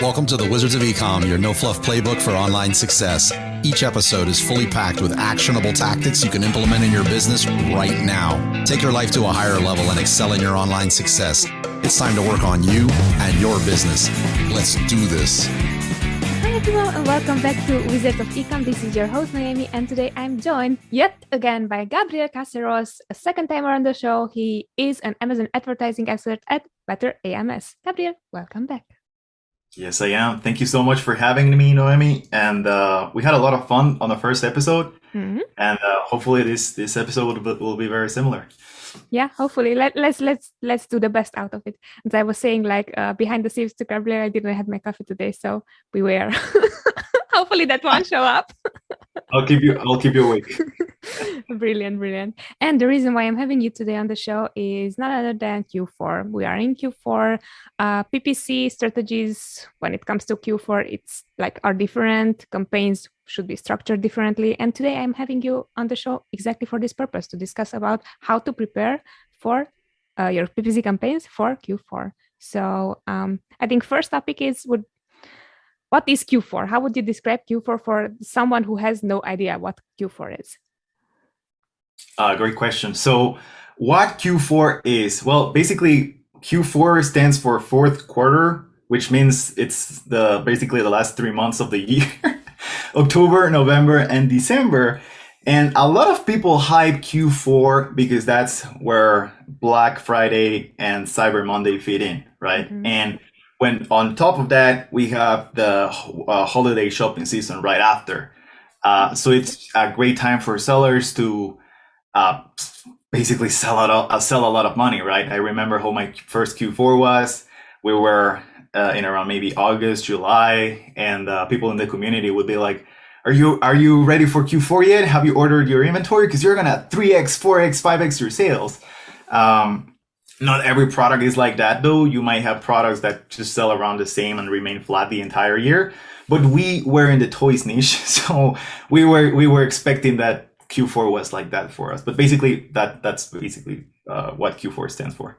Welcome to the Wizards of Ecom, your no-fluff playbook for online success. Each episode is fully packed with actionable tactics you can implement in your business right now. Take your life to a higher level and excel in your online success. It's time to work on you and your business. Let's do this. Hi everyone and welcome back to Wizards of Ecom. This is your host Naomi, and today I'm joined yet again by Gabriel Caceros, a second timer on the show. He is an Amazon advertising expert at Better AMS. Gabriel, welcome back. Yes, I am. Thank you so much for having me, Noemi. And we had a lot of fun on the first episode, and hopefully this episode will be very similar. Yeah, hopefully. Let's do the best out of it. As I was saying, behind the scenes to Gabriel, I didn't have my coffee today, so beware. Hopefully that won't show up. I'll keep you awake. Brilliant. And the reason why I'm having you today on the show is none other than Q4. We are in Q4. PPC strategies when it comes to Q4, are different. Campaigns should be structured differently. And today I'm having you on the show exactly for this purpose, to discuss about how to prepare for your PPC campaigns for Q4. So I think first topic is what is Q4? How would you describe Q4 for someone who has no idea what Q4 is? Great question. So what Q4 is? Well, basically Q4 stands for fourth quarter, which means it's basically the last 3 months of the year, October, November, and December. And a lot of people hype Q4 because that's where Black Friday and Cyber Monday fit in, right? Mm-hmm. And when on top of that, we have the holiday shopping season right after. So it's a great time for sellers to basically sell a lot of money, right? I remember how my first Q4 was. We were in around maybe August, July, and people in the community would be like, are you ready for Q4 yet? Have you ordered your inventory? Because you're gonna 3x, 4x, 5x your sales. Not every product is like that, though. You might have products that just sell around the same and remain flat the entire year. But we were in the toys niche, so we were expecting that Q4 was like that for us. But basically, that's basically what Q4 stands for.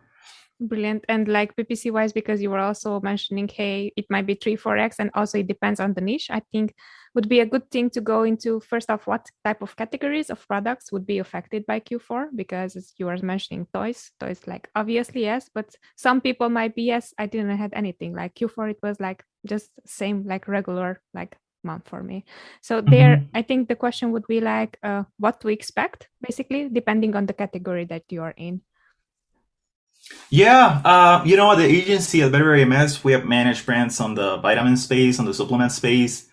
Brilliant. And like PPC wise, because you were also mentioning, hey, it might be 3-4x, and also it depends on the niche. I think would be a good thing to go into first off, what type of categories of products would be affected by Q4? Because as you were mentioning toys like obviously yes, but some people might be, yes, I didn't have anything like Q4. It was like just same like regular like month for me. So there, I think the question would be like what to expect basically depending on the category that you are in. Yeah, the agency at Better AMS, we have managed brands on the vitamin space, on the supplement space,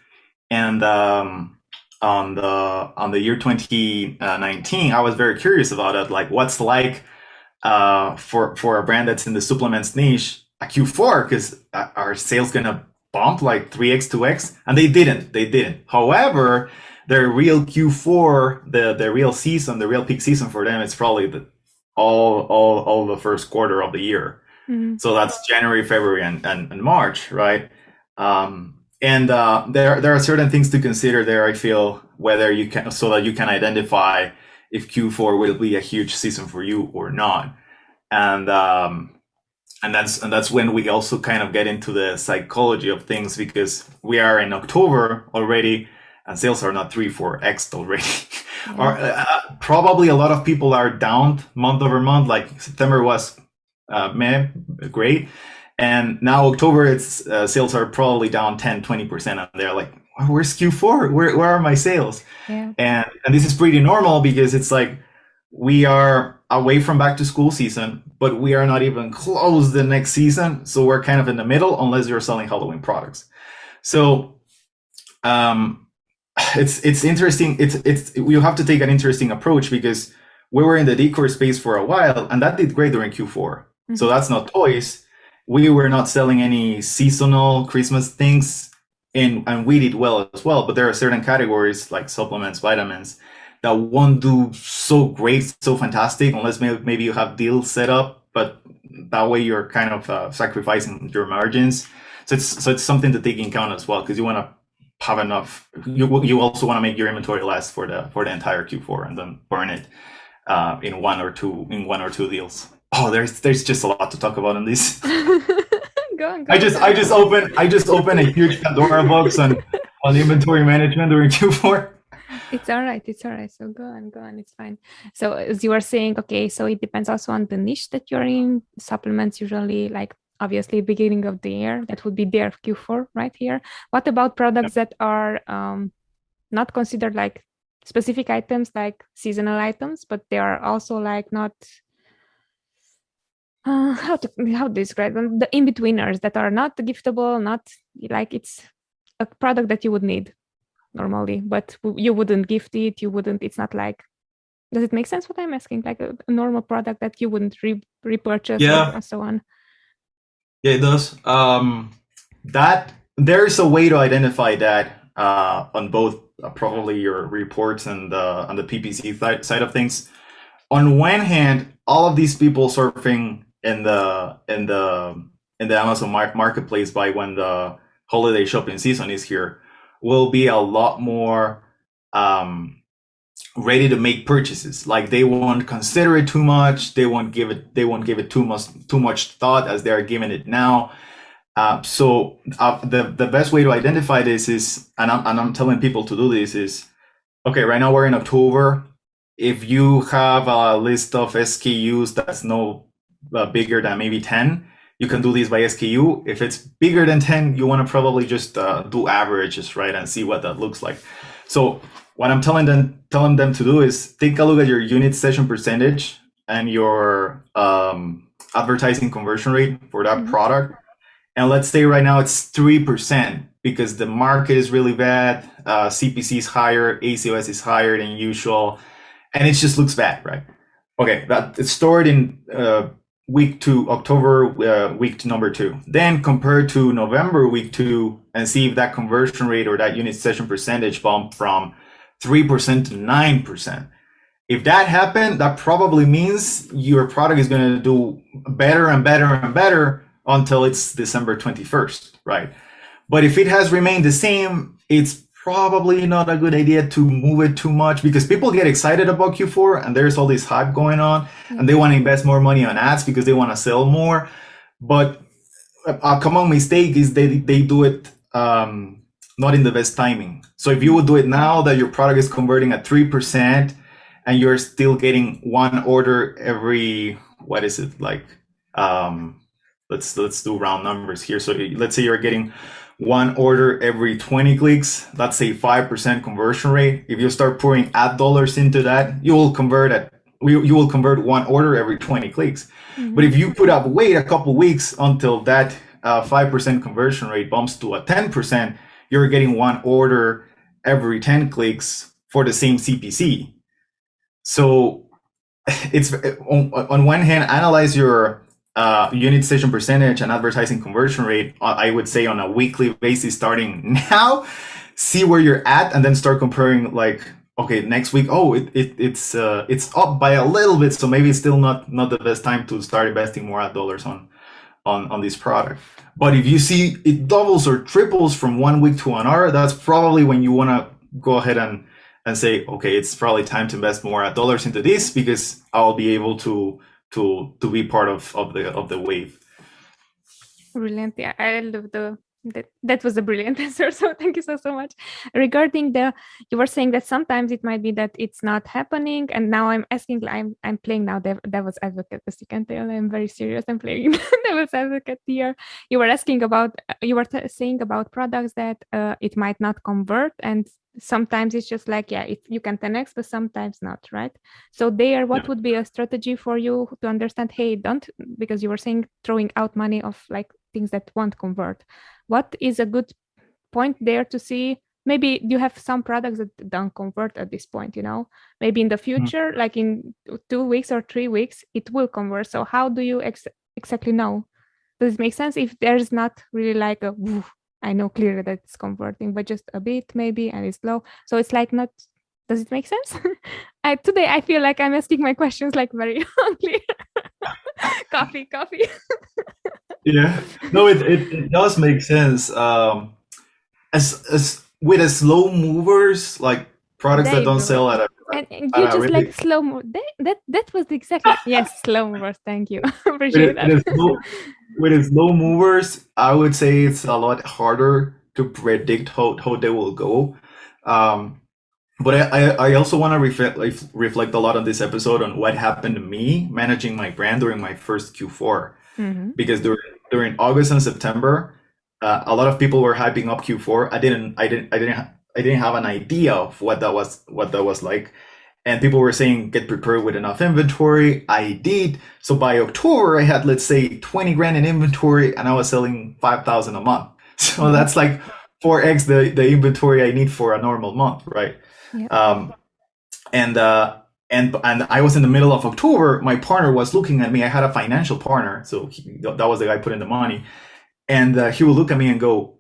and on the year 2019, I was very curious about it. Like, what's like for a brand that's in the supplements niche at Q4, because our sales gonna bump like 3x, 2x, and they didn't. However, their real Q4, the real season, the real peak season for them, it's probably all the first quarter of the year. Mm-hmm. So that's January, February, and March, right? And there are certain things to consider there, I feel, whether you can, so that you can identify if Q4 will be a huge season for you or not. And that's when we also kind of get into the psychology of things, because we are in October already and sales are not 3-4x already. Mm-hmm. Or probably a lot of people are down month over month. Like September was great. And now October, it's sales are probably down 10-20%. And they're like, where's Q4? Where are my sales? Yeah. And this is pretty normal, because it's like we are away from back to school season, but we are not even close the next season. So we're kind of in the middle, unless you're selling Halloween products. So it's interesting. You have to take an interesting approach, because we were in the decor space for a while, and that did great during Q4. Mm-hmm. So that's not toys. We were not selling any seasonal Christmas things, and we did well as well. But there are certain categories like supplements, vitamins, that won't do so great, so fantastic, unless maybe you have deals set up. But that way you're kind of sacrificing your margins. So it's something to take in account as well, because you want to have enough. You also want to make your inventory last for the entire Q4, and then burn it in one or two deals. Oh, there's just a lot to talk about in this. Go on. I just opened a huge Pandora box on inventory management during Q4. It's all right. It's all right. So go on. It's fine. So as you were saying, okay, so it depends also on the niche that you're in. Supplements usually, like obviously beginning of the year, that would be their Q4 right here. What about products that are not considered like specific items, like seasonal items, but they are also like not how to describe them, the in-betweeners that are not giftable, not like it's a product that you would need normally, but you wouldn't gift it, it's not like, does it make sense what I'm asking? Like a normal product that you wouldn't repurchase or so on. Yeah, it does. That there's a way to identify that on both probably your reports and on the PPC side of things. On one hand, all of these people surfing in the Amazon marketplace by when the holiday shopping season is here will be a lot more ready to make purchases. Like they won't consider it too much. They won't give it too much thought as they're giving it now. So the best way to identify this is, and I'm telling people to do this is, okay, right now we're in October. If you have a list of SKUs that's no bigger than maybe 10, you can do this by SKU. If it's bigger than 10, you want to probably just do averages, right, and see what that looks like. So what I'm telling them to do is take a look at your unit session percentage and your advertising conversion rate for that product. And let's say right now it's 3% because the market is really bad. CPC is higher, ACOS is higher than usual, and it just looks bad, right? Okay, that it's stored in week 2, October week number 2. Then compare to November week 2 and see if that conversion rate or that unit session percentage bump from 3% to 9%. If that happened, that probably means your product is going to do better and better and better until it's December 21st, right? But if it has remained the same, it's probably not a good idea to move it too much because people get excited about Q4 and there's all this hype going on and they want to invest more money on ads because they want to sell more. But a common mistake is they do it not in the best timing. So if you would do it now that your product is converting at 3% and you're still getting one order every, what is it like? Let's do round numbers here. So let's say you're getting one order every 20 clicks. That's a 5% conversion rate. If you start pouring ad dollars into that, you will convert one order every 20 clicks. But if you wait a couple weeks until that 5% conversion rate bumps to a 10%, you're getting one order every 10 clicks for the same CPC. So it's on one hand, analyze your unit session percentage and advertising conversion rate, I would say on a weekly basis starting now, see where you're at and then start comparing like, okay, next week, it's up by a little bit. So maybe it's still not the best time to start investing more ad dollars on this product. But if you see it doubles or triples from one week to another, that's probably when you want to go ahead and say, okay, it's probably time to invest more ad dollars into this because I'll be able to be part of the wave. Brilliant. Yeah, I love that was a brilliant answer. So thank you so much. Regarding you were saying that sometimes it might be that it's not happening, and now I'm asking. I'm playing now devil's advocate, as you can tell. I'm very serious. I'm playing devil's advocate here. You were asking about. You were saying about products that it might not convert, and sometimes it's just like, yeah, you can 10x, but sometimes not, right? So what would be a strategy for you to understand, hey, don't, because you were saying throwing out money of like things that won't convert. What is a good point there to see? Maybe you have some products that don't convert at this point, maybe in the future, like in 2 weeks or 3 weeks, it will convert. So how do you exactly know? Does it make sense if there's not really like I know clearly that it's converting, but just a bit maybe, and it's low. So it's like not, does it make sense? Today I feel like I'm asking my questions like very unclear. Coffee. Yeah, no, it does make sense. As with the slow movers, like products that don't sell at a And you just really, like slow move. That was exactly, yes, slow movers. Thank you. Appreciate with that. a slow, with a slow movers, I would say it's a lot harder to predict how they will go. Um, but I also want to reflect a lot on this episode on what happened to me managing my brand during my first Q4. Mm-hmm. Because during August and September, a lot of people were hyping up Q4. I didn't have an idea of what that was like, and people were saying get prepared with enough inventory. I did. So by October, I had, let's say, 20 grand in inventory, and I was selling 5,000 a month. So that's like 4x the inventory I need for a normal month, right? Yeah. And I was in the middle of October. My partner was looking at me. I had a financial partner, so that was the guy putting the money, and he would look at me and go,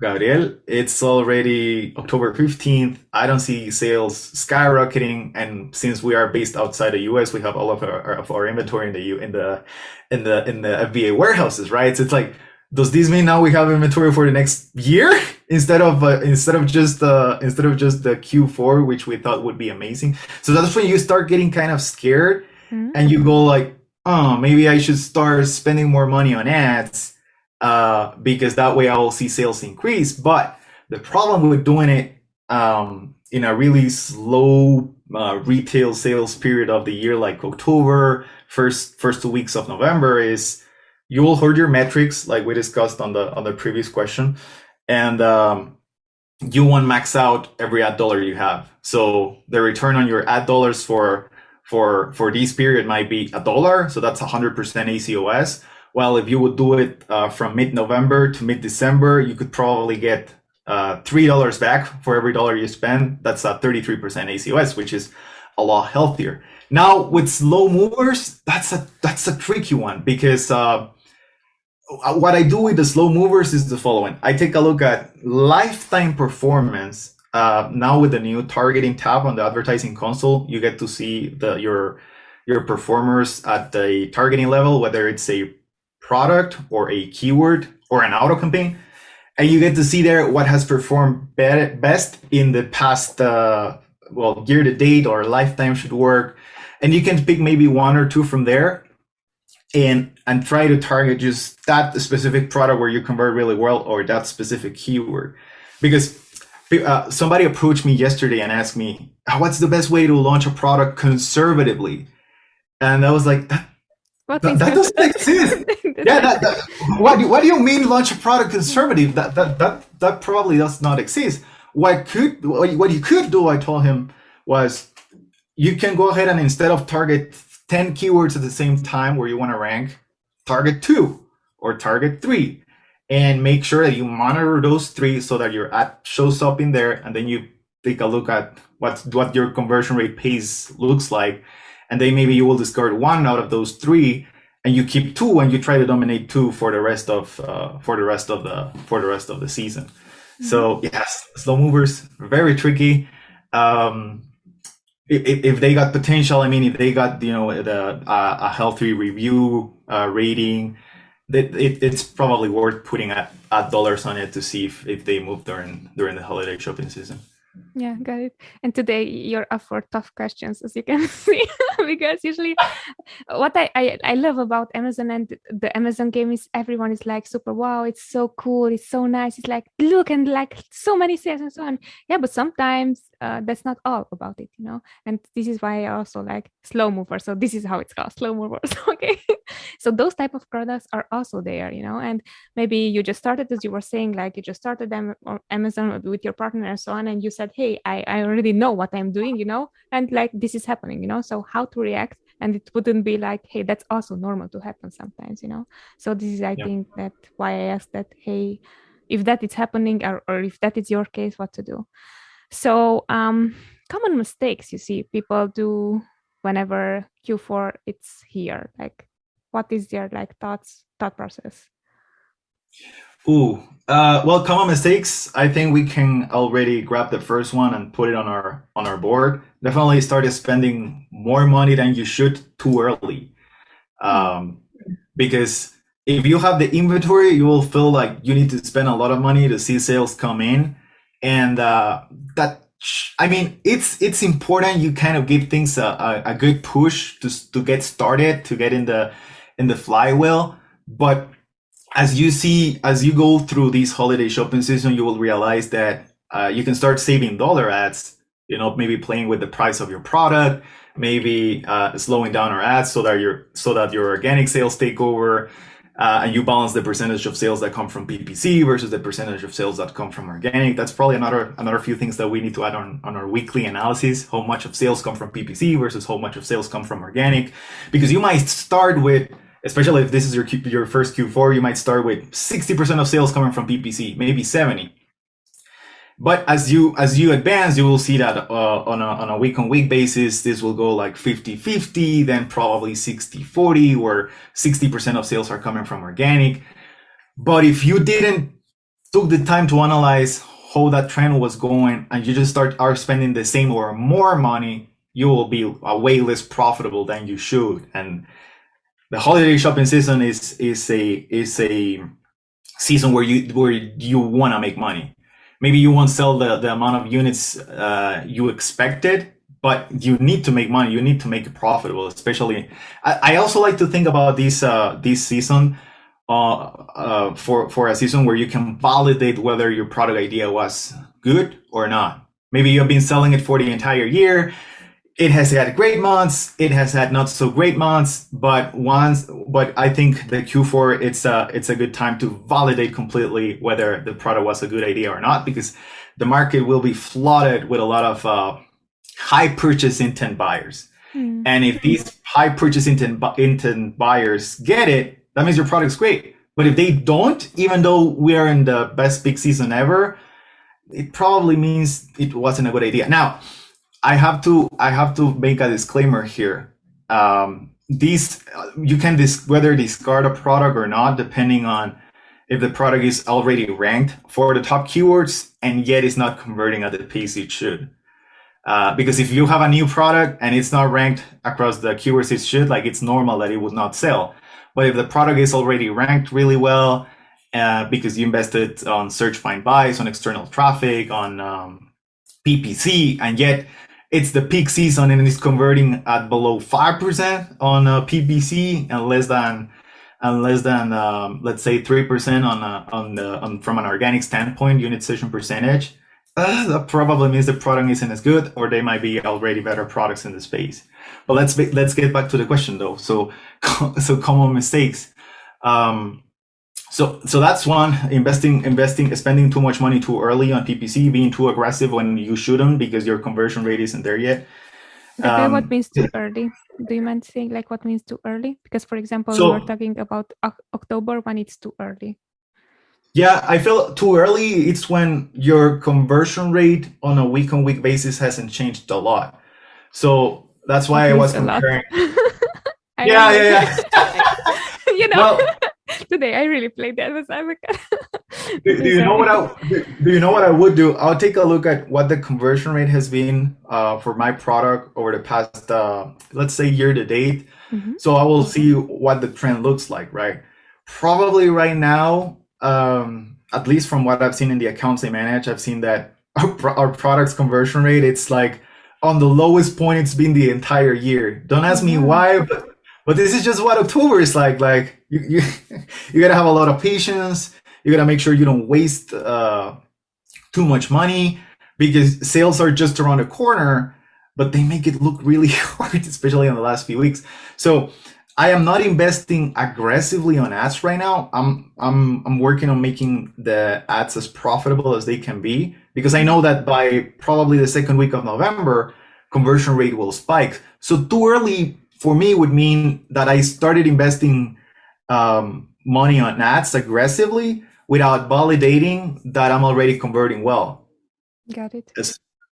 Gabriel, it's already October 15th. I don't see sales skyrocketing, and since we are based outside the US, we have all of our inventory in the FBA warehouses, right? So it's like, does this mean now we have inventory for the next year instead of just the Q4, which we thought would be amazing? So that's when you start getting kind of scared, and you go like, oh, maybe I should start spending more money on ads, because that way I will see sales increase. But the problem with doing it in a really slow retail sales period of the year, like October, first 2 weeks of November, is you will hurt your metrics, like we discussed on the previous question, and you won't max out every ad dollar you have. So the return on your ad dollars for this period might be $1, so that's 100% ACOS. Well, if you would do it from mid-November to mid-December, you could probably get $3 back for every dollar you spend. That's a 33% ACOS, which is a lot healthier. Now with slow movers, that's a tricky one, because what I do with the slow movers is the following. I take a look at lifetime performance. Now with the new targeting tab on the advertising console, you get to see your performers at the targeting level, whether it's a product or a keyword or an auto campaign, and you get to see there what has performed best in the past year to date, or lifetime should work, and you can pick maybe one or two from there and try to target just that specific product where you convert really well, or that specific keyword. Because somebody approached me yesterday and asked me, what's the best way to launch a product conservatively? And I was like, that doesn't exist. Yeah, what do you mean launch a product conservative? That probably does not exist. What you could do, I told him, was you can go ahead and instead of target 10 keywords at the same time where you want to rank, target 2 or target 3, and make sure that you monitor those 3 so that your ad shows up in there, and then you take a look at what your conversion rate pace looks like, and then maybe you will discard 1 out of those 3, and you keep 2 and you try to dominate 2 for the rest of the season. Mm-hmm. So yes, slow movers, very tricky. If they got potential, I mean, if they got a healthy review rating, that it's probably worth putting ad dollars on it to see if they move during the holiday shopping season. Yeah, got it. And today you're up for tough questions, as you can see, because usually what I love about Amazon and the Amazon game is everyone is like super, wow, it's so cool, it's so nice, it's like, look, and like so many sales and so on. Yeah, but sometimes that's not all about it, and this is why I also like slow movers. So this is how it's called, slow movers. Okay. So those type of products are also there, and maybe you just started, as you were saying, like you just started them on Amazon with your partner and so on, and you said, hey, I already know what I'm doing, and like this is happening, so how to react, and it wouldn't be like, hey, that's also normal to happen sometimes, so this is, I think that why I asked that, hey, if that is happening, or if that is your case, what to do. So common mistakes you see people do whenever Q4 it's here, like what is their like thought process? Well, common mistakes, I think we can already grab the first one and put it on our board. Definitely started spending more money than you should too early. Because if you have the inventory, you will feel like you need to spend a lot of money to see sales come in. And that I mean, it's important you kind of give things a good push to get started, to get in the flywheel. But as you go through this holiday shopping season, you will realize that you can start saving dollar ads, maybe playing with the price of your product, maybe slowing down our ads so that your organic sales take over, and you balance the percentage of sales that come from PPC versus the percentage of sales that come from organic. That's probably another few things that we need to add on our weekly analysis. How much of sales come from PPC versus how much of sales come from organic, because you might start with, especially if this is your first Q4, you might start with 60% of sales coming from PPC, maybe 70. But as you advance, you will see that on a week-on-week basis, this will go like 50-50, then probably 60-40, where 60% of sales are coming from organic. But if you didn't took the time to analyze how that trend was going, and you just are spending the same or more money, you will be way less profitable than you should. And the holiday shopping season is a season where you want to make money. Maybe you won't sell the amount of units you expected, but you need to make money. You need to make it profitable. Especially, I also like to think about this season for a season where you can validate whether your product idea was good or not. Maybe you've been selling it for the entire year. It has had great months. It has had not so great months, but I think the Q4 it's a good time to validate completely whether the product was a good idea or not, because the market will be flooded with a lot of high purchase intent buyers. And if these high purchase intent buyers get it, that means your product's great. But if they don't, even though we are in the best peak season ever, it probably means it wasn't a good idea. Now, I have to make a disclaimer here. You can whether discard a product or not, depending on if the product is already ranked for the top keywords and yet it's not converting at the pace it should. Because if you have a new product and it's not ranked across the keywords it should, like, it's normal that it would not sell. But if the product is already ranked really well, because you invested on search, find, buys, on external traffic, on PPC, and yet it's the peak season and it's converting at below 5% on PPC and less than let's say 3% from an organic standpoint, unit session percentage, that probably means the product isn't as good, or they might be already better products in the space. But let's get back to the question though. So common mistakes. So that's one: spending too much money too early on PPC, being too aggressive when you shouldn't because your conversion rate isn't there yet. Okay, what means too early? Do you mind saying like what means too early? Because, for example, we were talking about October when it's too early. Yeah, I feel too early. It's when your conversion rate on a week-on-week basis hasn't changed a lot. So that's why I was comparing. Yeah. Well, today I really played devil's advocate. Do you know what I would do? I'll take a look at what the conversion rate has been for my product over the past, let's say, year to date. Mm-hmm. So I will see what the trend looks like, right? Probably right now, at least from what I've seen in the accounts I manage, I've seen that our product's conversion rate, it's like on the lowest point it's been the entire year. Don't ask me why, but this is just what October is like. Like you gotta have a lot of patience. You gotta make sure you don't waste too much money, because sales are just around the corner, but they make it look really hard, especially in the last few weeks. So I am not investing aggressively on ads right now. I'm working on making the ads as profitable as they can be, because I know that by probably the second week of November, conversion rate will spike. So too early for me would mean that I started investing money on ads aggressively without validating that I'm already converting well. Got it.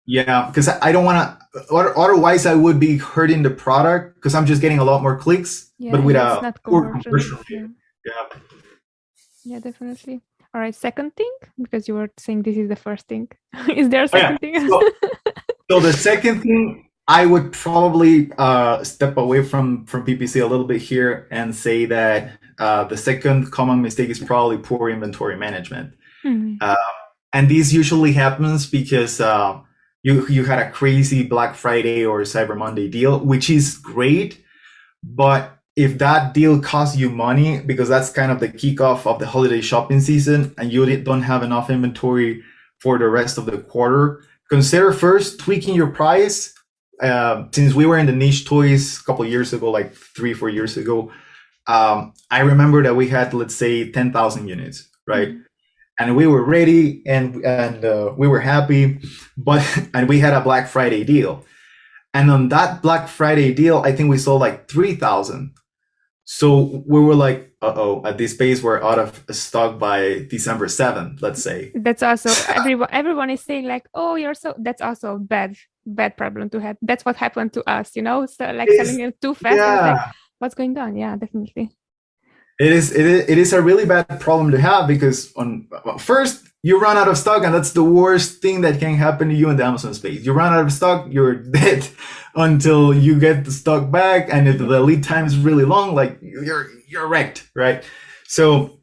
Yeah, because I don't want to, otherwise I would be hurting the product, because I'm just getting a lot more clicks, but with a poor conversion rate. Yeah, definitely. All right, second thing, because you were saying this is the first thing. Is there a second thing? So the second thing, I would probably step away from PPC a little bit here and say that the second common mistake is probably poor inventory management. Mm-hmm. And this usually happens because you had a crazy Black Friday or Cyber Monday deal, which is great. But if that deal costs you money, because that's kind of the kickoff of the holiday shopping season, and you don't have enough inventory for the rest of the quarter, consider first tweaking your price. Since we were in the niche toys a couple of years ago, like 3-4 years ago, I remember that we had, let's say, 10,000 units, right? And we were ready, and we were happy, and we had a Black Friday deal. And on that Black Friday deal, I think we sold like 3,000. So we were like, at this pace, we're out of stock by December 7th, let's say. That's also everyone is saying like, oh, that's also a bad problem to have. That's what happened to us, so like selling it too fast. Yeah. Like, what's going on? Yeah, definitely. It is a really bad problem to have, because first you run out of stock, and that's the worst thing that can happen to you in the Amazon space. You run out of stock, you're dead until you get the stock back, and if the lead time is really long, like you're wrecked, right? So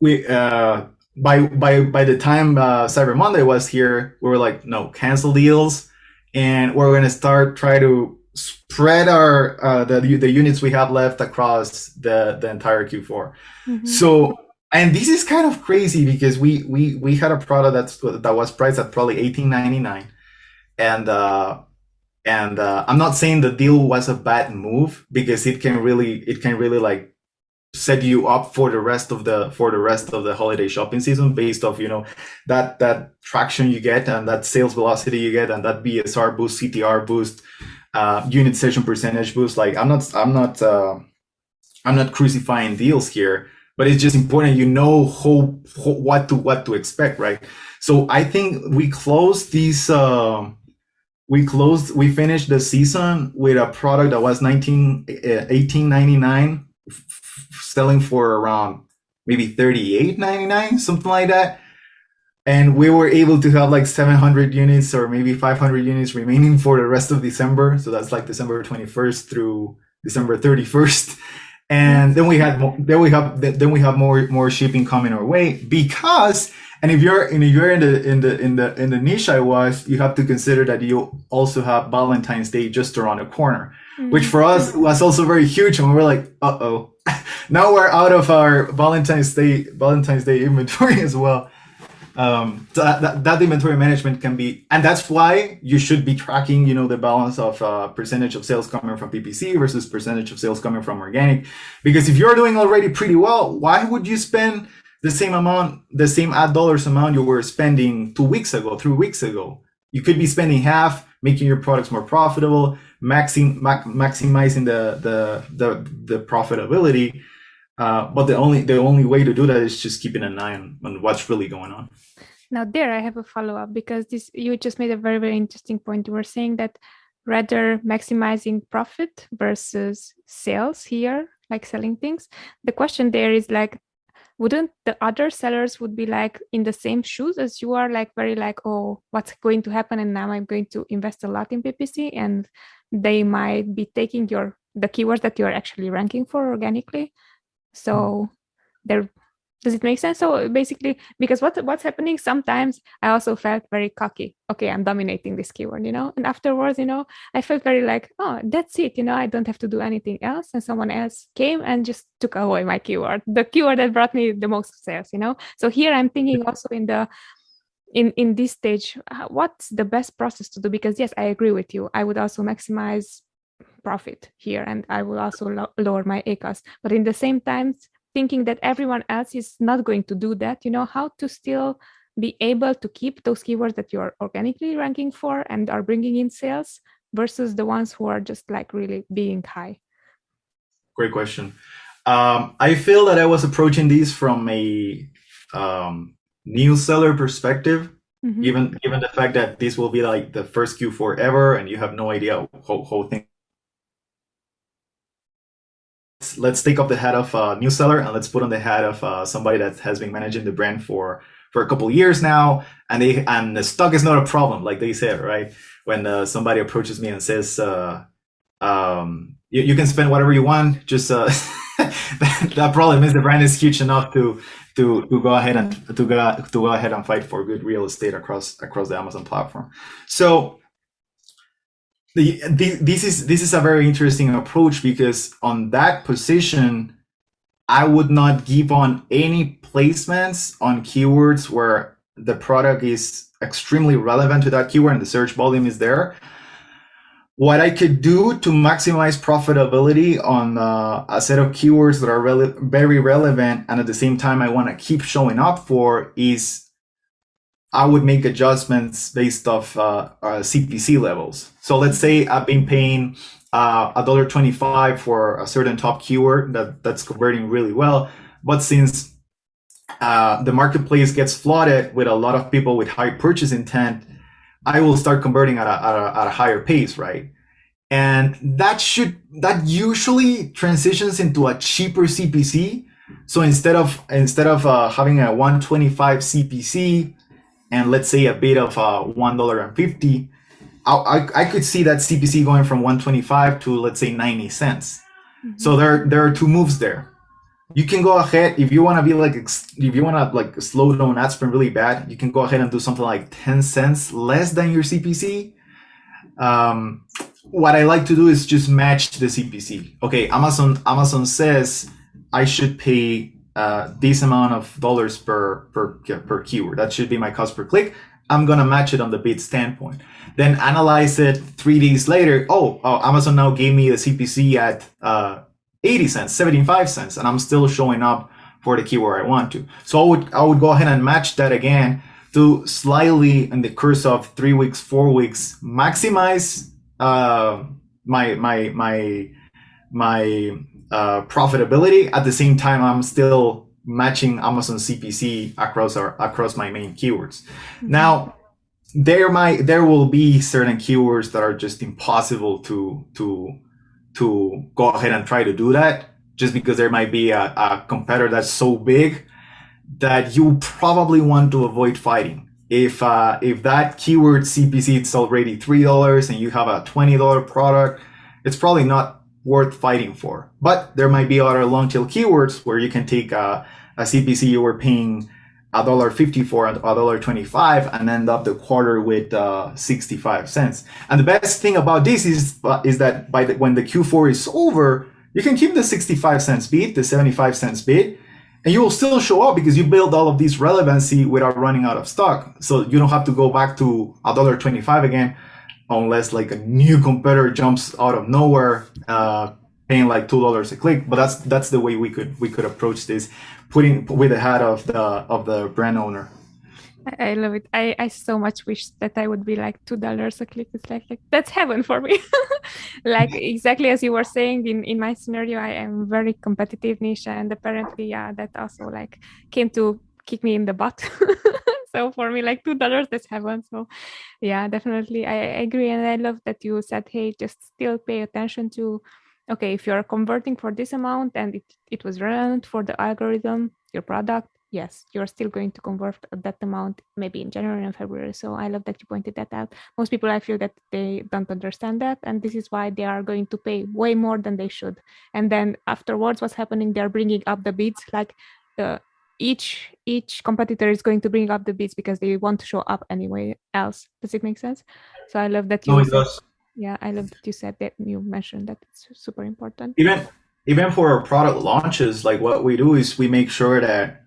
we by the time Cyber Monday was here, we were like, no, cancel deals, and we're gonna try to spread our the units we have left across the entire Q4. So, and this is kind of crazy, because we had a product that was priced at probably $18.99, and I'm not saying the deal was a bad move, because it can really like set you up for the rest of the holiday shopping season, based off that traction you get, and that sales velocity you get, and that BSR boost, CTR boost, unit session percentage boost. Like I'm not crucifying deals here, but it's just important what to expect, right? So I think we finished the season with a product that was $18.99, selling for around maybe $38.99, something like that. And we were able to have like 700 units or maybe 500 units remaining for the rest of December. So that's like December 21st through December 31st. And then we have more shipping coming our way, because, and if you're in the niche I was, you have to consider that you also have Valentine's Day just around the corner, which for us was also very huge. And we were like, now we're out of our Valentine's Day inventory as well. So that inventory management can be, and that's why you should be tracking, the balance of percentage of sales coming from PPC versus percentage of sales coming from organic. Because if you're doing already pretty well, why would you spend the same ad dollars amount you were spending 2 weeks ago, 3 weeks ago? You could be spending half, making your products more profitable, maximizing the profitability. But the only way to do that is just keeping an eye on what's really going on. Now there I have a follow-up, because you just made a very, very interesting point. You were saying that rather maximizing profit versus sales here, like selling things. The question there is like, wouldn't the other sellers would be like in the same shoes as you are, like very like, oh, what's going to happen? And now I'm going to invest a lot in PPC, and they might be taking the keywords that you're actually ranking for organically. So does it make sense? So basically, because what's happening sometimes, I also felt very cocky. Okay, I'm dominating this keyword, and afterwards, I felt very like, oh, that's it, I don't have to do anything else. And someone else came and just took away my keyword, the keyword that brought me the most sales, So here I'm thinking also in this stage, what's the best process to do? Because yes, I agree with you. I would also maximize profit here, and I will also lower my ACOS. But in the same time, thinking that everyone else is not going to do that, how to still be able to keep those keywords that you're organically ranking for and are bringing in sales versus the ones who are just like really being high. Great question. I feel that I was approaching these from a new seller perspective. Given the fact that this will be like the first Q4 ever, and you have no idea how things. Let's take off the hat of a new seller, and let's put on the hat of somebody that has been managing the brand for a couple of years now, and the stock is not a problem, like they said, right? When somebody approaches me and says, you can spend whatever you want, just That problem is the brand is huge enough to go ahead and fight for good real estate across the Amazon platform. So this is a very interesting approach, because on that position, I would not give on any placements on keywords where the product is extremely relevant to that keyword and the search volume is there. What I could do to maximize profitability on a set of keywords that are very relevant and at the same time I want to keep showing up for is I would make adjustments based off CPC levels. So let's say I've been paying $1.25 for a certain top keyword that's converting really well, but since the marketplace gets flooded with a lot of people with high purchase intent, I will start converting at a higher pace, right? And that usually transitions into a cheaper CPC. So instead of having a 125 CPC and let's say a bid of $1.50, I could see that CPC going from 125 to let's say 90 cents. Mm-hmm. So there are two moves there. You can go ahead if you want to slow down ad spend really bad. You can go ahead and do something like 10 cents less than your CPC. What I like to do is just match the CPC. Okay, Amazon says I should pay this amount of dollars per keyword. That should be my cost per click. I'm gonna match it on the bid standpoint. Then analyze it 3 days later. Amazon now gave me the CPC at 80 cents, 75 cents, and I'm still showing up for the keyword I want to. So I would go ahead and match that again to slightly, in the course of 3 weeks, 4 weeks, maximize my profitability. At the same time, I'm still matching Amazon CPC across my main keywords. Mm-hmm. Now, there will be certain keywords that are just impossible to go ahead and try to do that, just because there might be a competitor that's so big that you probably want to avoid fighting. If that keyword CPC is already $3 and you have a $20 product, it's probably not worth fighting for. But there might be other long tail keywords where you can take a CPC you were paying $1.50 for $1.25 and end up the quarter with 65 cents. And the best thing about this is that when the Q4 is over, you can keep the 65 cents bid, the 75 cents bid, and you will still show up because you build all of this relevancy without running out of stock. So you don't have to go back to $1.25 again, unless like a new competitor jumps out of nowhere, paying like $2 a click. But that's the way we could approach this, putting with the hat of the brand owner. I love it. I so much wish that I would be like $2 a click. It's like that's heaven for me. Like exactly as you were saying, in my scenario, I am very competitive niche, and apparently, that also like came to kick me in the butt. So for me, like $2, that's heaven. So yeah, definitely, I agree, and I love that you said, hey, just still pay attention to, okay, if you're converting for this amount and it was relevant for the algorithm, your product, yes, you're still going to convert that amount maybe in January and February. So I love that you pointed that out. Most people, I feel that they don't understand that. And this is why they are going to pay way more than they should. And then afterwards, what's happening? They're bringing up the bids. Like each competitor is going to bring up the bids because they want to show up anyway else. Does it make sense? So I love that you Yeah, I love that you said that, you mentioned that. It's super important. Even for our product launches, like what we do is we make sure that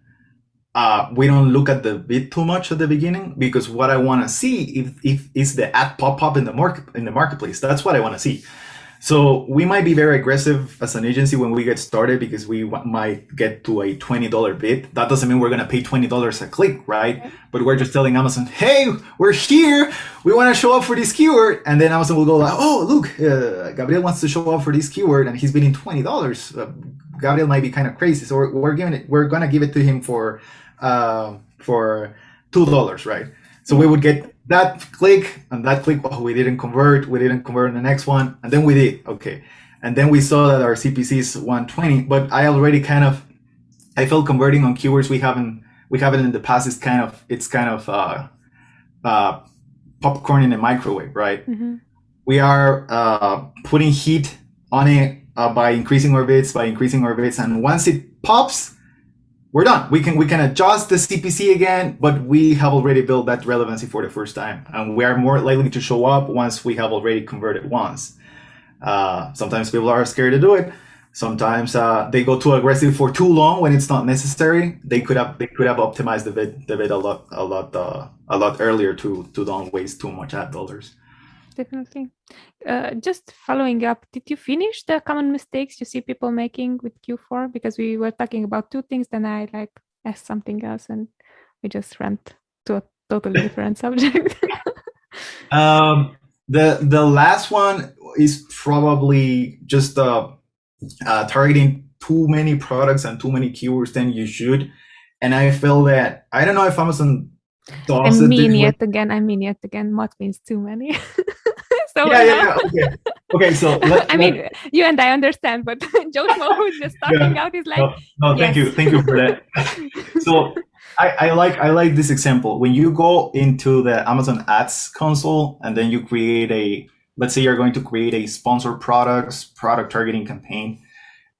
we don't look at the bid too much at the beginning, because what I want to see if is the ad pop up in the marketplace. That's what I want to see. So we might be very aggressive as an agency when we get started, because we might get to a $20 bid. That doesn't mean we're going to pay $20 a click, right? Okay. But we're just telling Amazon, hey, we're here. We want to show up for this keyword. And then Amazon will go like, oh, look, Gabriel wants to show up for this keyword and he's bidding $20. Gabriel might be kind of crazy. So we're going to give it to him for $2, right? So we would get that click, and that click, oh, we didn't convert in the next one, and then we did, okay. And then we saw that our CPC is 120, but I already I felt converting on keywords we haven't in the past is kind of popcorn in a microwave, right? Mm-hmm. We are putting heat on it by increasing our bids, and once it pops, we're done. We can adjust the CPC again, but we have already built that relevancy for the first time, and we are more likely to show up once we have already converted once. Sometimes people are scared to do it. Sometimes they go too aggressive for too long when it's not necessary. They could have optimized the bid a lot earlier to don't waste too much ad dollars. Definitely. Just following up, did you finish the common mistakes you see people making with Q4? Because we were talking about two things, then I asked something else, and we just went to a totally different subject. The last one is probably just targeting too many products and too many keywords than you should. And I feel that, I don't know if Amazon does I mean yet again, what means too many? So okay. So you and I understand, but Joe Schmo, who's just starting out, is like, no, thank you for that. So I like this example. When you go into the Amazon Ads console and then you create let's say you're going to create a sponsored product targeting campaign.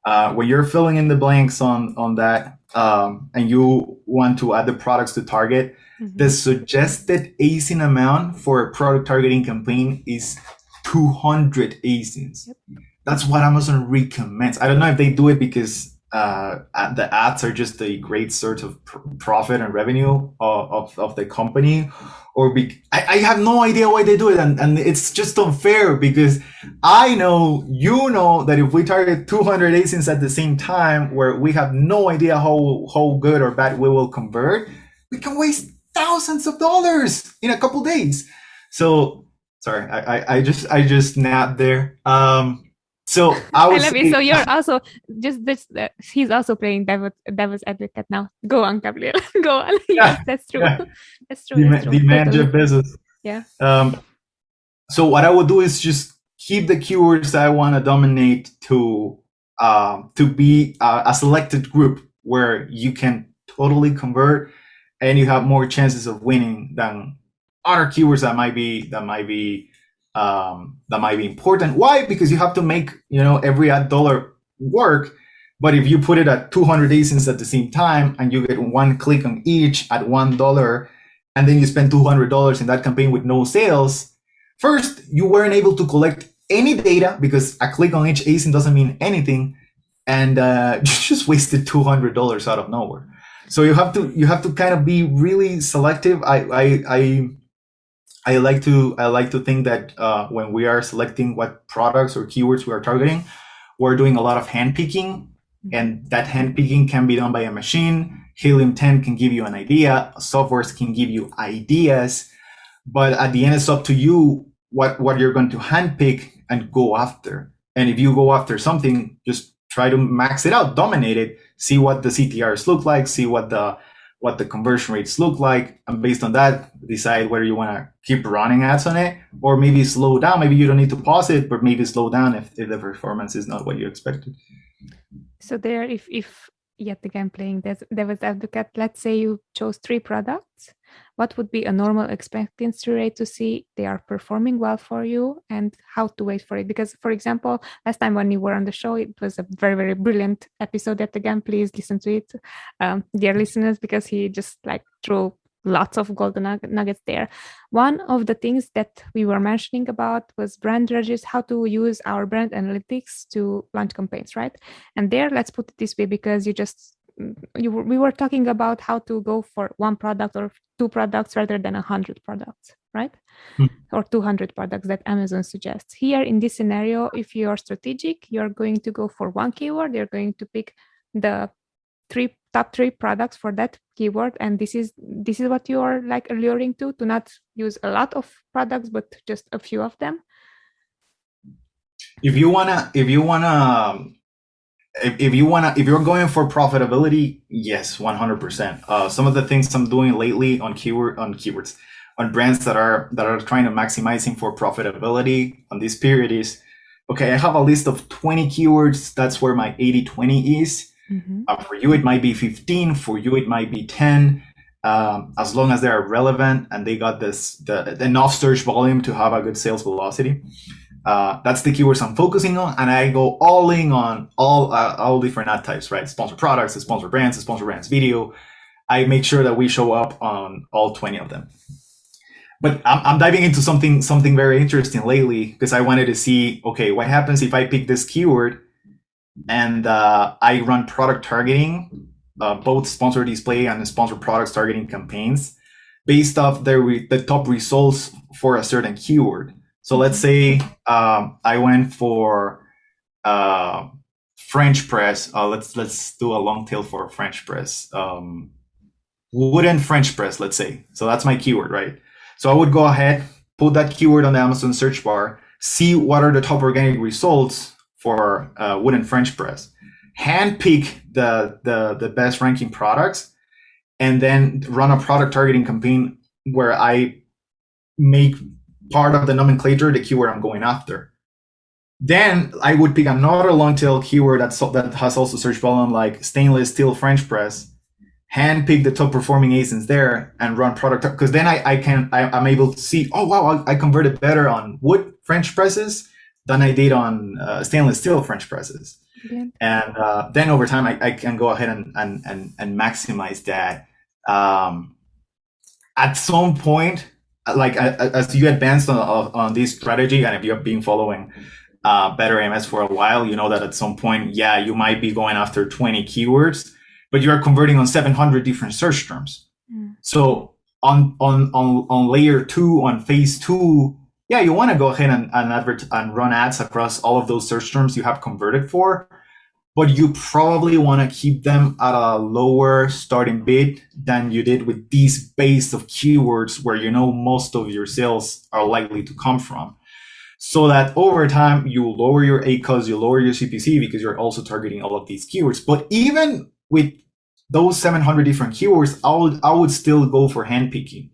When you're filling in the blanks on that, and you want to add the products to target, the suggested ASIN amount for a product targeting campaign is 200 ASINs. Yep. That's what Amazon recommends. I don't know if they do it because the ads are just a great source of profit and revenue of the company, or I have no idea why they do it, and it's just unfair because I know that if we target 200 ASINs at the same time where we have no idea how good or bad we will convert, we can waste thousands of dollars in a couple days. So sorry, I just napped there. So I love it. So you're also just this. He's also playing devil's advocate now. Go on, Gabriel. Go on. Yes, that's true. Yeah. That's true. The man Jeff Bezos. Yeah. So what I would do is just keep the keywords that I want to dominate to be a selected group where you can totally convert, and you have more chances of winning than other keywords that might be important. Why? Because you have to make every ad dollar work. But if you put it at 200 ASINs at the same time and you get one click on each at $1, and then you spend $200 in that campaign with no sales, first you weren't able to collect any data because a click on each ASIN doesn't mean anything, and you just wasted $200 out of nowhere. So you have to kind of be really selective. I like to think that when we are selecting what products or keywords we are targeting, we're doing a lot of handpicking, and that handpicking can be done by a machine. Helium 10 can give you an idea. Softwares can give you ideas, but at the end, it's up to you what you're going to handpick and go after. And if you go after something, just try to max it out, dominate it, see what the CTRs look like, see what the conversion rates look like, and based on that, decide whether you want to keep running ads on it or maybe slow down. Maybe you don't need to pause it, but maybe slow down if the performance is not what you expected. So there, if yet again playing devil's advocate, let's say you chose 3 products, what would be a normal expectancy rate to see they are performing well for you, and how to wait for it? Because, for example, last time when you were on the show, it was a very, very brilliant episode. Yet again, please listen to it, dear listeners, because he just threw lots of golden nuggets there. One of the things that we were mentioning about was brand registers, how to use our brand analytics to launch campaigns, right? And there, let's put it this way, because we were talking about how to go for 1 product or 2 products rather than 100 products, right? Or 200 products that Amazon suggests. Here in this scenario, if you are strategic, you're going to go for 1 keyword. You're going to pick the top 3 products for that keyword, and this is what you are alluring to not use a lot of products but just a few of them. If you're going for profitability, yes, 100%. Some of the things I'm doing lately on keywords on brands that are trying to maximizing for profitability on this period is, okay, I have a list of 20 keywords. That's where my 80-20 is. For you, it might be 15. For you, it might be 10. As long as they are relevant and they got enough search volume to have a good sales velocity. That's the keywords I'm focusing on, and I go all in on all different ad types, right? Sponsor products, sponsor brands video. I make sure that we show up on all 20 of them. But I'm diving into something very interesting lately, because I wanted to see, okay, what happens if I pick this keyword and I run product targeting, both sponsor display and sponsor products targeting campaigns based off the top results for a certain keyword. So let's say I went for French press. Let's do a long tail for French press. Wooden French press, let's say. So that's my keyword, right? So I would go ahead, put that keyword on the Amazon search bar, see what are the top organic results for wooden French press, handpick the best ranking products, and then run a product targeting campaign where I make part of the nomenclature the keyword I'm going after. Then I would pick another long tail keyword that has also search volume, like stainless steel French press, handpick the top performing ASINs there, and run product, because then I'm able to see, oh wow, I converted better on wood French presses than I did on stainless steel French presses. Yeah. And then over time I can go ahead and maximize that. At some point, like as you advance on this strategy, and if you have been following Better AMS for a while, you know that at some point, yeah, you might be going after 20 keywords, but you are converting on 700 different search terms. So on layer 2, on phase 2, yeah, you want to go ahead and run ads across all of those search terms you have converted for, but you probably want to keep them at a lower starting bid than you did with these base of keywords where you know most of your sales are likely to come from. So that over time, you lower your ACOS, you lower your CPC, because you're also targeting all of these keywords. But even with those 700 different keywords, I would still go for handpicking,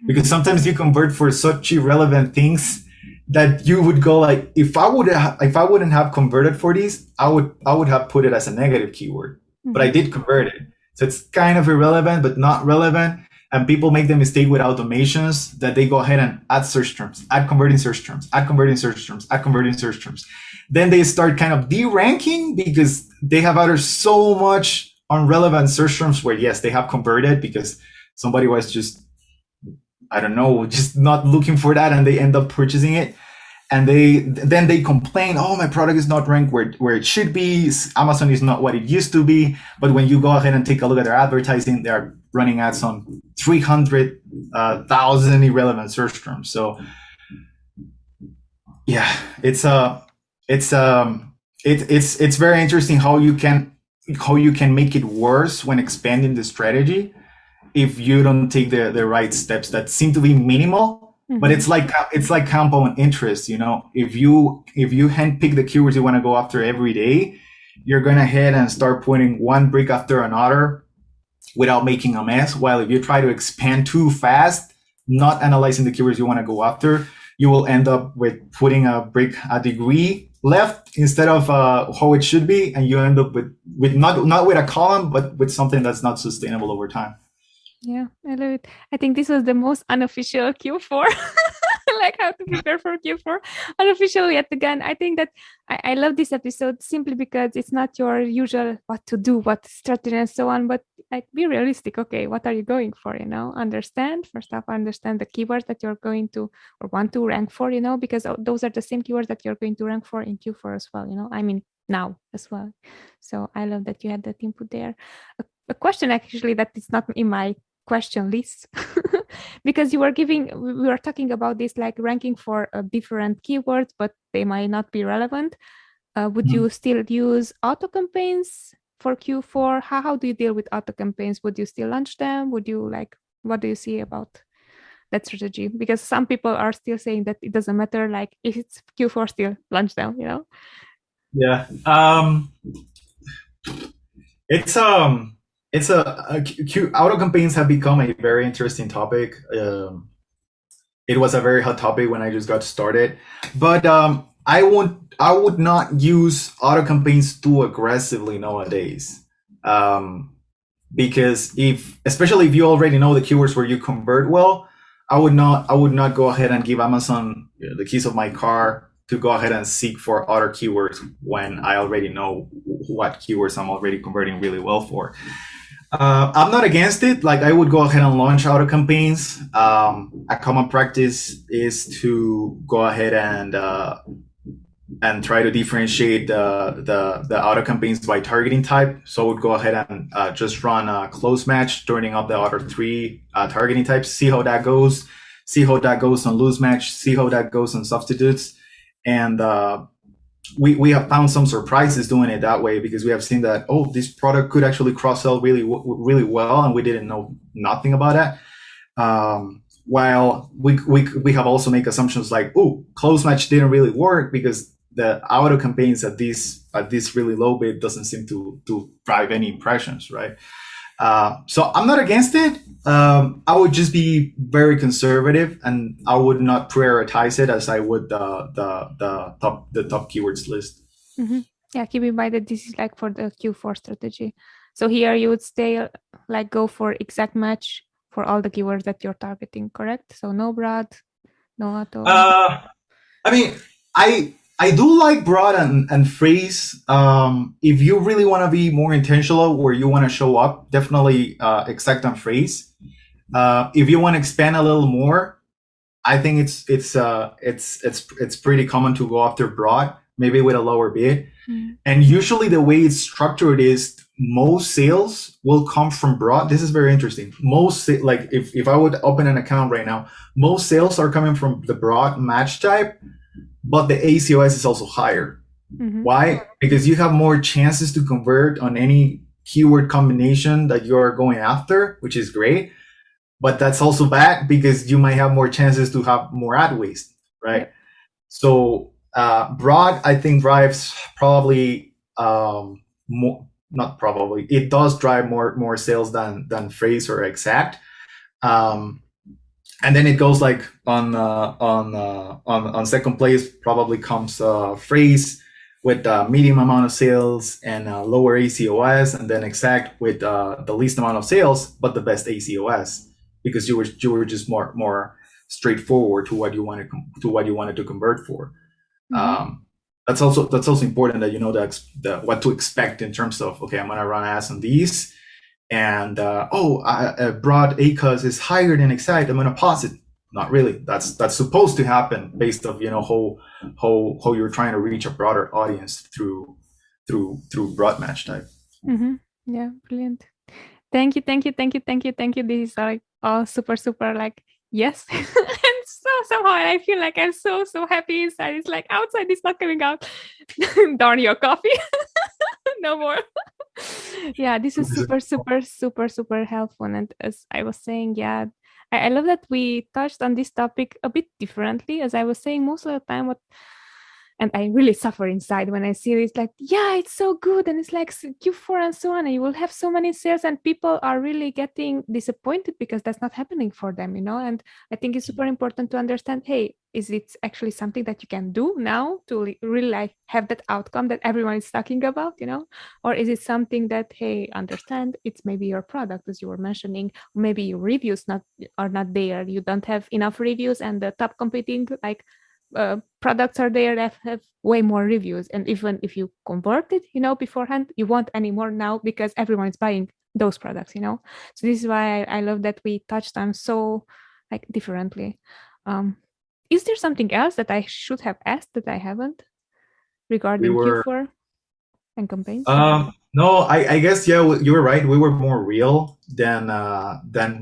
because sometimes you convert for such irrelevant things that you would go like, if I wouldn't have converted for these, I would have put it as a negative keyword, but I did convert it. So it's kind of irrelevant, but not relevant. And people make the mistake with automations that they go ahead and add search terms, add converting search terms, add converting search terms, add converting search terms. Then they start kind of de-ranking because they have uttered so much unrelevant search terms where, yes, they have converted because somebody was just, I don't know, just not looking for that, and they end up purchasing it. And then they complain, oh, my product is not ranked where it should be. Amazon is not what it used to be. But when you go ahead and take a look at their advertising, they are running ads on 300,000 irrelevant search terms. So yeah, it's very interesting how you can make it worse when expanding the strategy if you don't take the right steps that seem to be minimal. But it's like compound interest, you know. If you handpick the keywords you want to go after every day, you're gonna head and start putting one brick after another without making a mess. While if you try to expand too fast, not analyzing the keywords you want to go after, you will end up with putting a degree left instead of how it should be, and you end up with not with a column, but with something that's not sustainable over time. Yeah, I love it. I think this was the most unofficial Q4, like how to prepare for Q4 unofficial yet again. I think that I love this episode simply because it's not your usual what to do, what strategy and so on, but like be realistic. Okay, what are you going for? You know, understand the keywords that you're going to or want to rank for, you know, because those are the same keywords that you're going to rank for in Q4 as well, you know, I mean, now as well. So I love that you had that input there. A question actually that is not in my question list because we were talking about this like ranking for different keywords, but they might not be relevant. Would you still use auto campaigns for Q4? How do you deal with auto campaigns? Would you still launch them? Would you what do you see about that strategy? Because some people are still saying that it doesn't matter, like if it's Q4, still launch them, you know? Yeah. Auto campaigns have become a very interesting topic. It was a very hot topic when I just got started, but I would not use auto campaigns too aggressively nowadays, because especially if you already know the keywords where you convert well, I would not go ahead and give Amazon the keys of my car to go ahead and seek for other keywords when I already know what keywords I'm already converting really well for. I'm not against it. Like, I would go ahead and launch auto campaigns. A common practice is to go ahead and try to differentiate the auto campaigns by targeting type. So I would go ahead and just run a close match, turning up the other three targeting types, see how that goes, see how that goes on loose match, see how that goes on substitutes. And we have found some surprises doing it that way, because we have seen that, oh, this product could actually cross-sell really well, and we didn't know nothing about that. While we have also made assumptions like, oh, close match didn't really work because the auto campaigns at this really low bid doesn't seem to drive any impressions, right? So I'm not against it. I would just be very conservative, and I would not prioritize it as I would the top keywords list. Mm-hmm. Yeah, keep in mind that this is like for the Q4 strategy. So here you would stay like go for exact match for all the keywords that you're targeting, correct? So no broad, no auto. I mean, I do like broad and phrase. If you really want to be more intentional where you want to show up, definitely exact and phrase. If you want to expand a little more, I think it's pretty common to go after broad, maybe with a lower bid. And usually the way it's structured is most sales will come from broad. This is very interesting. Like if I would open an account right now, most sales are coming from the broad match type, but the ACOS is also higher. Why? Because you have more chances to convert on any keyword combination that you're going after, which is great. But that's also bad because you might have more chances to have more ad waste, right? So broad, I think, drives probably more. Not probably. It does drive more sales than phrase or exact. And then it goes like on second place probably comes phrase with medium amount of sales and lower ACOS, and then exact with the least amount of sales but the best ACOS, because you were just more straightforward to what you wanted to convert for. That's also important that you know what to expect in terms of, okay, I'm gonna run ads on these, and broad ACOS is higher than exact, I'm gonna pause it. Not really. That's supposed to happen based on how you're trying to reach a broader audience through broad match type. Yeah, brilliant. Thank you. This is like all super like yes. And so somehow I feel like I'm so happy inside. It's like outside it's not coming out. Darn your coffee. No more. Yeah, this is super helpful. And as I was saying, yeah, I love that we touched on this topic a bit differently. As I was saying, most of the time and I really suffer inside when I see it. It's like, yeah, it's so good. And it's like Q4 and so on. And you will have so many sales and people are really getting disappointed because that's not happening for them, And I think it's super important to understand, hey, is it actually something that you can do now to really like have that outcome that everyone is talking about, Or is it something that, hey, understand it's maybe your product, as you were mentioning, maybe your reviews are not there. You don't have enough reviews and the top competing products are there that have way more reviews, and even if you convert it beforehand, you won't anymore now because everyone is buying those products. So this is why I love that we touched on so like differently. Is there something else that I should have asked that I haven't regarding Q4 and campaigns? No, I guess, yeah, you were right. We were more real than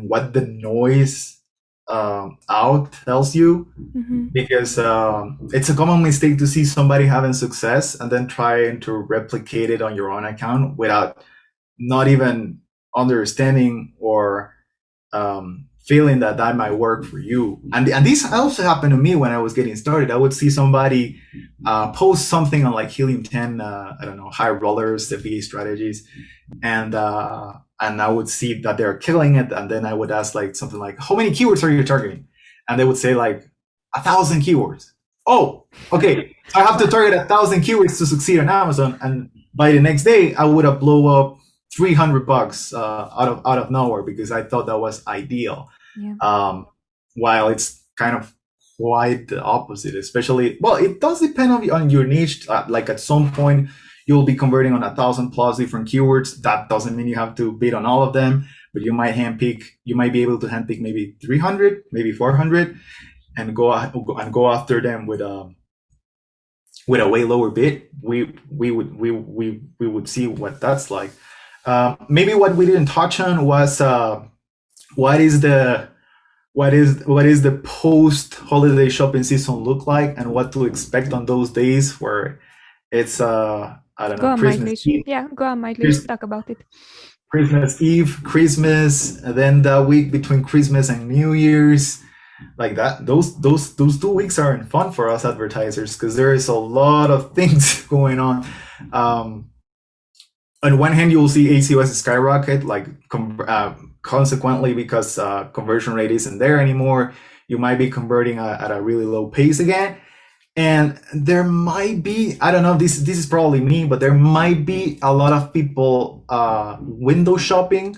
what the noise out tells you, because it's a common mistake to see somebody having success and then trying to replicate it on your own account without not even understanding or feeling that might work for you. And this also happened to me when I was getting started. I would see somebody post something on like Helium 10, I don't know, high rollers, FBA strategies, and I would see that they're killing it, and then I would ask like something like, how many keywords are you targeting? And they would say like 1,000 keywords. Oh, okay. So I have to target 1,000 keywords to succeed on Amazon, and by the next day I would have blown up $300 out of nowhere because I thought that was ideal. Yeah. While it's kind of quite the opposite, especially, well, it does depend on your niche. Like at some point, you'll be converting on 1,000 plus different keywords. That doesn't mean you have to bid on all of them, but you might be able to handpick maybe 300, maybe 400, and go after them with a way lower bid. We would see what that's like. Maybe what we didn't touch on was what is the post holiday shopping season look like, and what to expect on those days where it's I don't know, Christmas Eve. Yeah, go on, Mike. Let's talk about it. Christmas Eve, Christmas, and then the week between Christmas and New Year's, like that. Those 2 weeks aren't fun for us advertisers because there is a lot of things going on. On one hand, you will see ACOS skyrocket, like consequently, because conversion rate isn't there anymore. You might be converting at a really low pace again. And there might be, I don't know, this is probably me, but there might be a lot of people window shopping,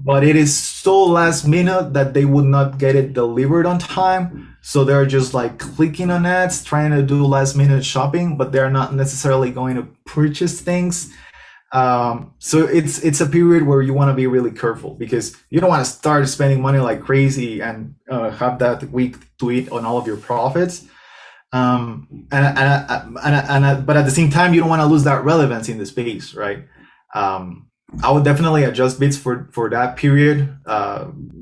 but it is so last minute that they would not get it delivered on time. So they're just like clicking on ads, trying to do last minute shopping, but they're not necessarily going to purchase things. So it's a period where you want to be really careful, because you don't want to start spending money like crazy and have that week to eat on all of your profits. But at the same time, you don't want to lose that relevance in the space, right? I would definitely adjust bids for that period,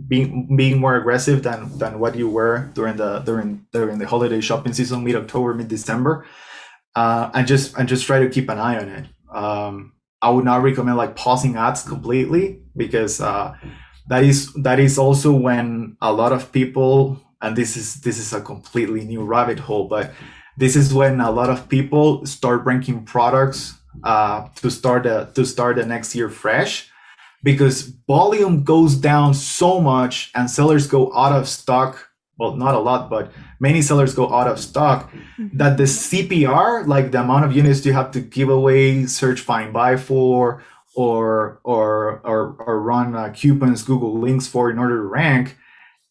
being more aggressive than what you were during the holiday shopping season, mid-October, mid-December, and just try to keep an eye on it. I would not recommend like pausing ads completely, because that is also when a lot of people, and this is a completely new rabbit hole, but this is when a lot of people start ranking products to start the next year fresh, because volume goes down so much and sellers go out of stock. Well, not a lot, but many sellers go out of stock, that the CPR, like the amount of units you have to give away, search, find, buy for, or run coupons, Google links for in order to rank,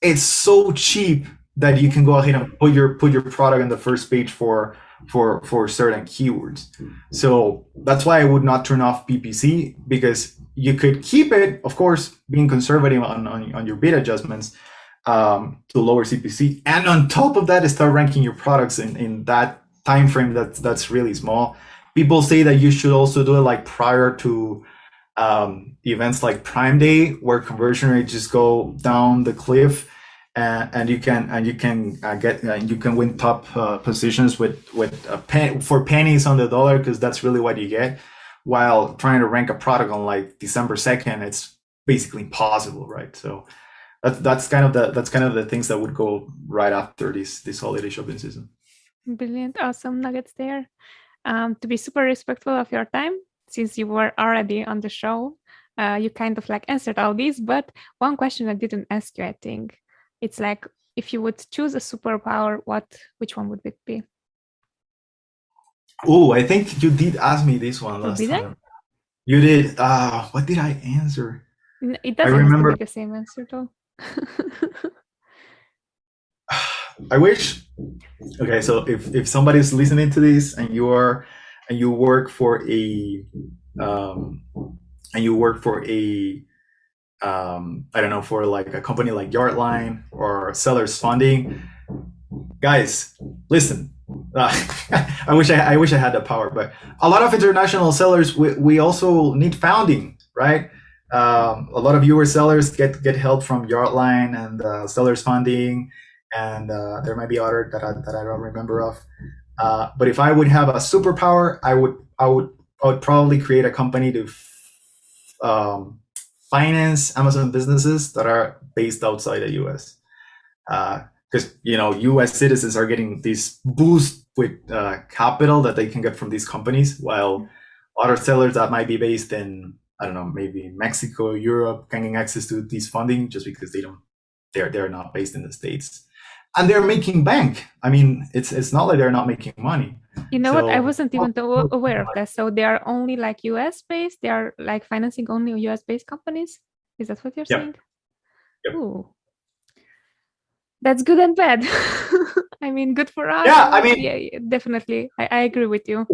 it's so cheap that you can go ahead and put your product on the first page for certain keywords. So that's why I would not turn off PPC, because you could keep it, of course, being conservative on your bid adjustments, to lower CPC, and on top of that, start ranking your products in that time frame that's really small. People say that you should also do it like prior to events like Prime Day, where conversion rates just go down the cliff, and you can win top positions for pennies on the dollar, because that's really what you get. While trying to rank a product on like December 2nd, it's basically impossible, right? So that's kind of the things that would go right after this holiday shopping season. Brilliant, awesome nuggets there. To be super respectful of your time, since you were already on the show, you kind of like answered all these, but one question I didn't ask you, I think, it's like, if you would choose a superpower, which one would it be? Oh, I think you did ask me this one last time. You did. What did I answer? It doesn't have to be the same answer though. I wish. Okay, so if somebody's listening to this and you work for a I don't know, for like a company like Yardline or Sellers Funding, guys, listen. I wish I had the power, but a lot of international sellers, we also need founding, right? A lot of your sellers get help from Yardline and Sellers Funding, and there might be other that I don't remember of. But if I would have a superpower, I would probably create a company to finance Amazon businesses that are based outside the US. Because US citizens are getting this boost with capital that they can get from these companies, while other sellers that might be based in, I don't know, maybe Mexico, Europe, getting access to this funding just because they're not based in the States, and they're making bank. I mean, it's not like they're not making money. You know what? I wasn't even aware of that. So they are only like US based. They are like financing only US based companies. Is that what you're saying? Yep. Ooh. That's good and bad. mean, good for us. Yeah, I mean, yeah, definitely. I agree with you.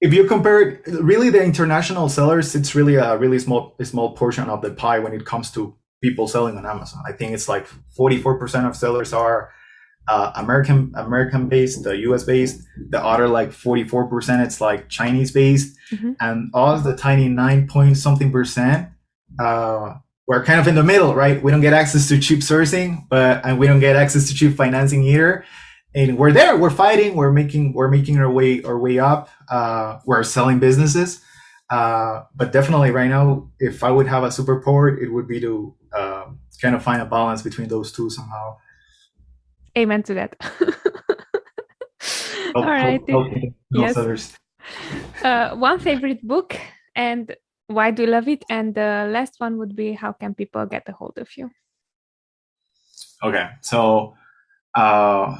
If you compare really the international sellers, it's really a small portion of the pie when it comes to people selling on Amazon. I think it's like 44% of sellers are American based, US based. The other like 44%, it's like Chinese based, and us the tiny 9 point something percent. We're kind of in the middle, right? We don't get access to cheap sourcing, and we don't get access to cheap financing either. And we're there. We're fighting. We're making our way up. We're selling businesses, but definitely right now, if I would have a superpower, it would be to kind of find a balance between those two somehow. Amen to that. All right. Yes. One favorite book and why do you love it? And the last one would be, how can people get a hold of you? Okay, so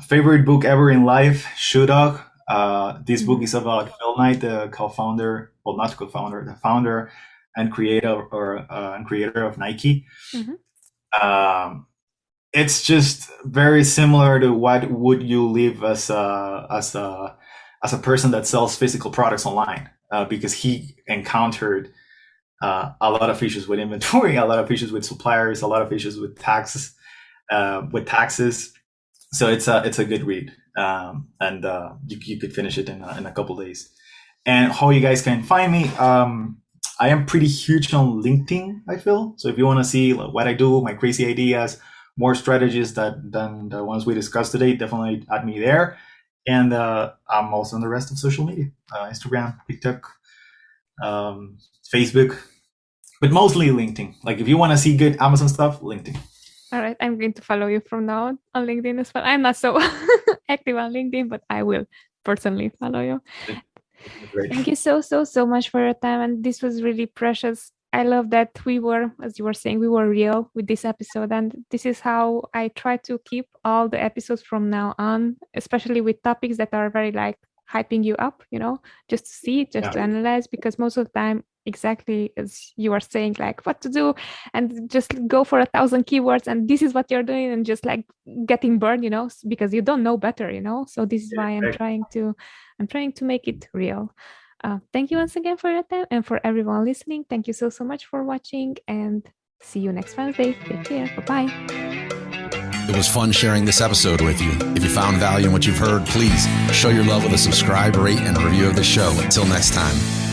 favorite book ever in life, Shoe Dog. This book is about Phil Knight, the co-founder, well, not co-founder, the founder and creator of Nike. It's just very similar to what would you live as a person that sells physical products online, because he encountered a lot of issues with inventory, a lot of issues with suppliers, a lot of issues with taxes. So it's a good read, and you could finish it in a couple days. And how you guys can find me, I am pretty huge on LinkedIn, I feel. So if you want to see what I do, my crazy ideas, more strategies than the ones we discussed today, definitely add me there. And I'm also on the rest of social media, Instagram, TikTok, Facebook, but mostly LinkedIn. Like if you want to see good Amazon stuff, LinkedIn. All right, I'm going to follow you from now on LinkedIn as well. I'm not so active on LinkedIn, but I will personally follow you. Great. Thank you so much for your time. And this was really precious. I love that we were, as you were saying, we were real with this episode. And this is how I try to keep all the episodes from now on, especially with topics that are very like hyping you up, just to see, to analyze, because most of the time, exactly as you are saying, like what to do and just go for 1,000 keywords and this is what you're doing and just like getting burned, because you don't know better, so this is why I'm trying to make it real. Thank you once again for your time, and for everyone listening, thank you so much for watching, and see you next Wednesday. Take care. Bye-bye. It was fun sharing this episode with you. If you found value in what you've heard, please show your love with a subscribe, rate, and review of the show. Until next time.